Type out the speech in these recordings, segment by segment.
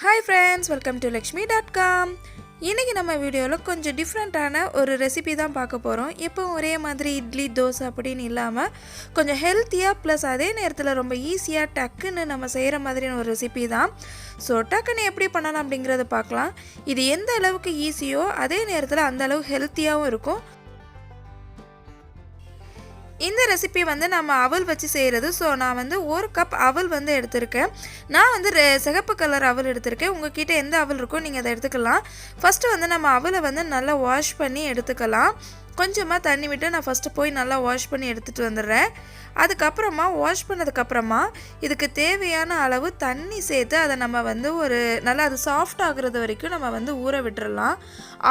Hi friends, welcome to Lakshmi.com. இன்னைக்கு நம்ம வீடியோல கொஞ்சம் டிஃபரண்டான ஒரு ரெசிபி தான் பார்க்க போறோம். இப்போ ஒரே மாதிரி இட்லி தோசை அப்படினு இல்லாம கொஞ்சம் ஹெல்த்தியா ப்ளஸ் அதே நேரத்துல ரொம்ப ஈஸியா டக்குன்னு நம்ம செய்யற மாதிரியான ஒரு ரெசிபி தான். சோ டக்குன்னு எப்படி பண்ணலாம் அப்படிங்கறத பார்க்கலாம். இது எந்த அளவுக்கு ஈஸியோ அதே நேரத்துல அந்த அளவு ஹெல்த்தியாவும் இருக்கும். இந்த ரெசிபி வந்து நம்ம அவல் வச்சு செய்கிறது. ஸோ நான் வந்து 1 கப் அவல் வந்து எடுத்திருக்கேன். நான் வந்து சிகப்பு கலர் அவல் எடுத்திருக்கேன். உங்ககிட்ட எந்த அவல் இருக்கோ நீங்கள் அதை எடுத்துக்கலாம். ஃபஸ்ட்டு வந்து நம்ம அவலை வந்து நல்லா வாஷ் பண்ணி எடுத்துக்கலாம். கொஞ்சமாக தண்ணி விட்டு நான் ஃபஸ்ட்டு போய் நல்லா வாஷ் பண்ணி எடுத்துகிட்டு வந்துடுறேன். அதுக்கப்புறமா வாஷ் பண்ணதுக்கப்புறமா இதுக்கு தேவையான அளவு தண்ணி சேர்த்து அதை நம்ம வந்து ஒரு நல்லா அது சாஃப்ட் ஆகுறது வரைக்கும் நம்ம வந்து ஊற விட்டுறலாம்.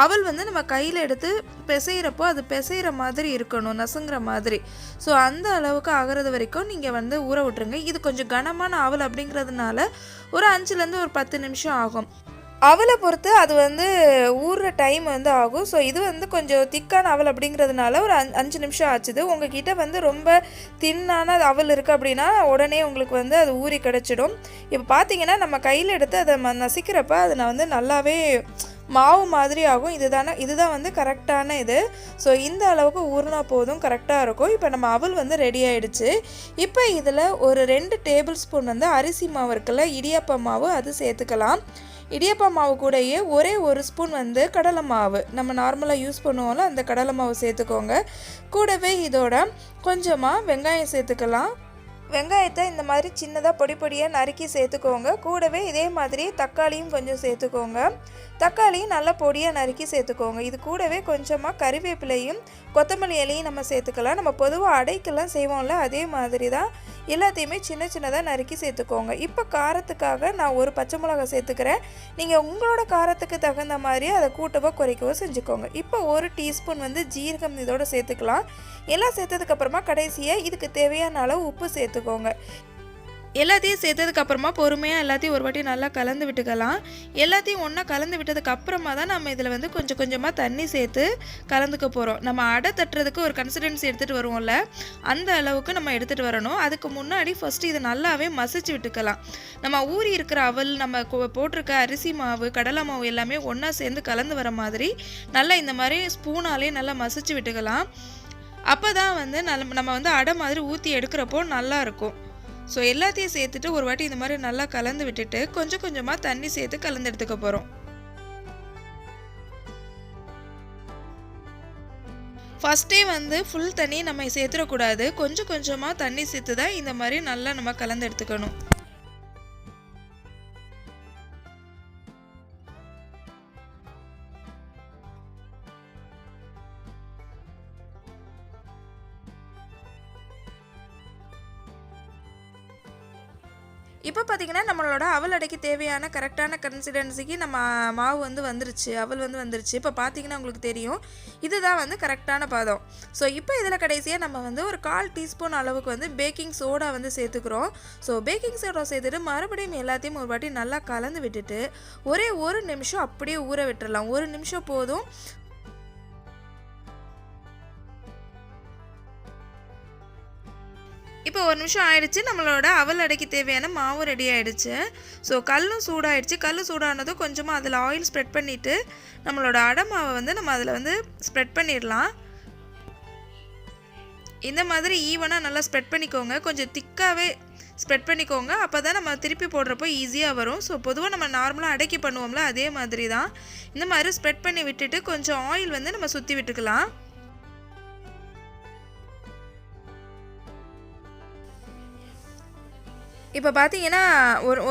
அவல் வந்து நம்ம கையில் எடுத்து பிசைகிறப்போ அது பிசைகிற மாதிரி இருக்கணும், நசுங்குற மாதிரி. ஸோ அந்த அளவுக்கு ஆகிறது வரைக்கும் நீங்கள் வந்து ஊற விட்டுருங்க. இது கொஞ்சம் கனமான அவல் அப்படிங்கிறதுனால ஒரு 5லேருந்து ஒரு 10 நிமிஷம் ஆகும். அவலை பொறுத்து அது வந்து ஊறுற டைம் வந்து ஆகும். ஸோ இது வந்து கொஞ்சம் திக்கான அவல் அப்படிங்கிறதுனால ஒரு 5 நிமிஷம் ஆச்சுது. உங்ககிட்ட வந்து ரொம்ப தின்னான அவல் இருக்குது அப்படின்னா உடனே உங்களுக்கு வந்து அது ஊறி கிடச்சிடும். இப்போ பார்த்தீங்கன்னா நம்ம கையில் எடுத்து அதை நசிக்கிறப்ப அது நான் வந்து நல்லாவே மாவு மாதிரி ஆகும். இதுதான் வந்து கரெக்டான இது. ஸோ இந்த அளவுக்கு ஊறினா போதும், கரெக்டாக இருக்கும். இப்போ நம்ம அவல் வந்து ரெடி ஆகிடுச்சு. இப்போ இதில் ஒரு 2 டேபிள் ஸ்பூன் வந்து அரிசி மாவு இருக்குல்ல, இடியாப்ப மாவு, அது சேர்த்துக்கலாம். இடியாப்ப மாவு கூடயே ஒரே 1 ஸ்பூன் வந்து கடலை மாவு, நம்ம நார்மலாக யூஸ் பண்ணுவோம்ல அந்த கடலை மாவு சேர்த்துக்கோங்க. கூடவே இதோட கொஞ்சமாக வெங்காயம் சேர்த்துக்கலாம். வெங்காயத்தை இந்த மாதிரி சின்னதாக பொடி பொடியாக நறுக்கி சேர்த்துக்கோங்க. கூடவே இதே மாதிரி தக்காளியும் கொஞ்சம் சேர்த்துக்கோங்க. தக்காளியும் நல்லா பொடியாக நறுக்கி சேர்த்துக்கோங்க. இது கூடவே கொஞ்சமாக கறிவேப்பிலையும் கொத்தமல்லி இலையும் நம்ம சேர்த்துக்கலாம். நம்ம பொதுவாக அடைக்கெல்லாம் செய்வோம்ல, அதே மாதிரி தான் எல்லாத்தையுமே சின்ன சின்னதாக நறுக்கி சேர்த்துக்கோங்க. இப்போ காரத்துக்காக நான் ஒரு பச்சை மிளகாய் சேர்த்துக்கிறேன். நீங்கள் உங்களோட காரத்துக்கு தகுந்த மாதிரி அதை கூட்டவோ குறைக்கவோ செஞ்சுக்கோங்க. இப்போ 1 டீஸ்பூன் வந்து ஜீரகம் இதோட சேர்த்துக்கலாம். எல்லாம் சேர்த்ததுக்கப்புறமா கடைசியாக இதுக்கு தேவையான அளவு உப்பு சேர்த்துக்கோங்க. எல்லாத்தையும் சேர்த்ததுக்கப்புறமா பொறுமையாக எல்லாத்தையும் ஒரு வாட்டி நல்லா கலந்து விட்டுக்கலாம். எல்லாத்தையும் ஒன்றா கலந்து விட்டதுக்கப்புறமா தான் நம்ம இதில் வந்து கொஞ்சம் கொஞ்சமாக தண்ணி சேர்த்து கலந்துக்க போகிறோம். நம்ம அடை தட்டுறதுக்கு ஒரு கன்சிஸ்டன்சி எடுத்துகிட்டு வருவோம்ல, அந்த அளவுக்கு நம்ம எடுத்துகிட்டு வரணும். அதுக்கு முன்னாடி ஃபஸ்ட்டு இதை நல்லாவே மசிச்சு விட்டுக்கலாம். நம்ம ஊறி இருக்கிற அவல், நம்ம போட்டிருக்க அரிசி மாவு, கடலை மாவு எல்லாமே ஒன்றா சேர்ந்து கலந்து வர மாதிரி நல்லா இந்த மாதிரி ஸ்பூனாலே நல்லா மசிச்சு விட்டுக்கலாம். அப்போ தான் வந்து நம்ம வந்து அடை மாதிரி ஊற்றி எடுக்கிறப்போ நல்லாயிருக்கும். ஸோ எல்லாத்தையும் சேர்த்துட்டு ஒரு வாட்டி இந்த மாதிரி நல்லா கலந்து விட்டுட்டு கொஞ்சம் கொஞ்சமாக தண்ணி சேர்த்து கலந்து எடுத்துக்க போகிறோம். ஃபஸ்ட்டே வந்து ஃபுல் தண்ணி நம்ம சேர்த்துடக்கூடாது. கொஞ்சம் கொஞ்சமாக தண்ணி சேர்த்து தான் இந்த மாதிரி நல்லா நம்ம கலந்து எடுத்துக்கணும். இப்போ பார்த்தீங்கன்னா நம்மளோட அவல் அடைக்கு தேவையான கரெக்டான கன்சிஸ்டன்சிக்கு நம்ம மாவு வந்து வந்துருச்சு, அவல் வந்து வந்துருச்சு. இப்போ பார்த்தீங்கன்னா உங்களுக்கு தெரியும், இதுதான் வந்து கரெக்டான பதம். ஸோ இப்போ இதில் கடைசியாக நம்ம வந்து ஒரு 1/4 டீஸ்பூன் அளவுக்கு வந்து பேக்கிங் சோடா வந்து சேர்த்துக்கிறோம். ஸோ பேக்கிங் சோடா சேர்த்துட்டு மறுபடியும் எல்லாத்தையும் ஒரு வாட்டி நல்லா கலந்து விட்டுட்டு ஒரே 1 நிமிஷம் அப்படியே ஊற விட்டுடலாம். 1 நிமிஷம் போதும். இப்போ 1 நிமிஷம் ஆயிடுச்சு. நம்மளோட அவல் அடைக்கு தேவையான மாவு ரெடி ஆகிடுச்சு. ஸோ கல்லும் சூடாகிடுச்சு. கல் சூடானதும் கொஞ்சமாக அதில் ஆயில் ஸ்ப்ரெட் பண்ணிவிட்டு நம்மளோட அடை மாவை வந்து நம்ம அதில் வந்து ஸ்ப்ரெட் பண்ணிடலாம். இந்த மாதிரி ஈவனாக நல்லா ஸ்ப்ரெட் பண்ணிக்கோங்க. கொஞ்சம் திக்காகவே ஸ்ப்ரெட் பண்ணிக்கோங்க. அப்போ தான் நம்ம திருப்பி போடுறப்போ ஈஸியாக வரும். ஸோ பொதுவாக நம்ம நார்மலாக அடைக்கி பண்ணுவோம்ல, அதே மாதிரி தான் இந்த மாதிரி ஸ்ப்ரெட் பண்ணி விட்டுட்டு கொஞ்சம் ஆயில் வந்து நம்ம சுற்றி விட்டுக்கலாம். இப்போ பார்த்தீங்கன்னா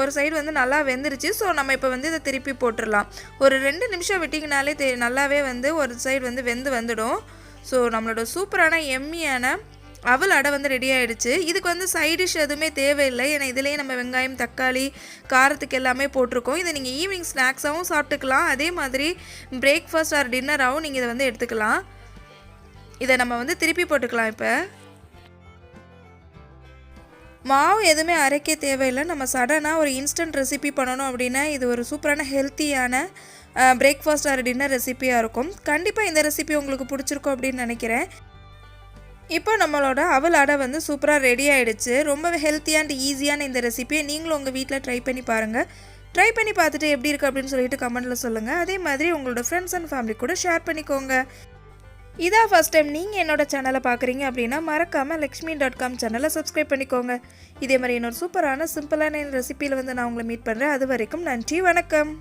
ஒரு சைடு வந்து நல்லா வெந்துருச்சு. ஸோ நம்ம இப்போ வந்து இதை திருப்பி போட்டுடலாம். ஒரு 2 நிமிஷம் விட்டிங்கனாலே நல்லாவே வந்து ஒரு சைடு வந்து வந்துடும். ஸோ நம்மளோட சூப்பரான எம்மியான அவல் அடை வந்து ரெடி ஆகிடுச்சு. இதுக்கு வந்து சைடிஷ் எதுவுமே தேவையில்லை. ஏன்னா இதிலேயே நம்ம வெங்காயம், தக்காளி, காரத்துக்கு எல்லாமே போட்டிருக்கோம். இதை நீங்கள் ஈவினிங் ஸ்நாக்ஸாகவும் சாப்பிட்டுக்கலாம். அதே மாதிரி பிரேக்ஃபாஸ்ட் ஆர் டின்னராகவும் நீங்கள் இதை வந்து எடுத்துக்கலாம். இதை நம்ம வந்து திருப்பி போட்டுக்கலாம். இப்போ மாவு எதுவுமே அரைக்க தேவையில்லை. நம்ம சடனாக ஒரு இன்ஸ்டன்ட் ரெசிபி பண்ணணும் அப்படின்னா இது ஒரு சூப்பரான ஹெல்த்தியான பிரேக்ஃபாஸ்ட் ஆர் டின்னர் ரெசிபியாக இருக்கும். கண்டிப்பாக இந்த ரெசிபி உங்களுக்கு பிடிச்சிருக்கும் அப்படின்னு நினைக்கிறேன். இப்போ நம்மளோட அவல் அடை வந்து சூப்பராக ரெடி ஆகிடுச்சு. ரொம்பவே ஹெல்த்தியாக அண்ட் ஈஸியான இந்த ரெசிபியை நீங்களும் உங்கள் வீட்டில் ட்ரை பண்ணி பாருங்கள். ட்ரை பண்ணி பார்த்துட்டு எப்படி இருக்குது அப்படின்னு சொல்லிட்டு கமெண்ட்டில் சொல்லுங்கள். அதே மாதிரி உங்களோட ஃப்ரெண்ட்ஸ் அண்ட் ஃபேமிலி கூட ஷேர் பண்ணிக்கோங்க. இதான் ஃபஸ்ட் டைம் நீங்கள் என்னோட சேனலை பார்க்குறீங்க அப்படின்னா மறக்காமல் லக்ஷ்மி.com சேனலை சப்ஸ்கிரைப் பண்ணிக்கோங்க. இதே மாதிரி இன்னொரு சூப்பரான சிம்பிளான ரெசிபியில் வந்து நான் உங்களை மீட் பண்ணுறேன். அது வரைக்கும் நன்றி, வணக்கம்.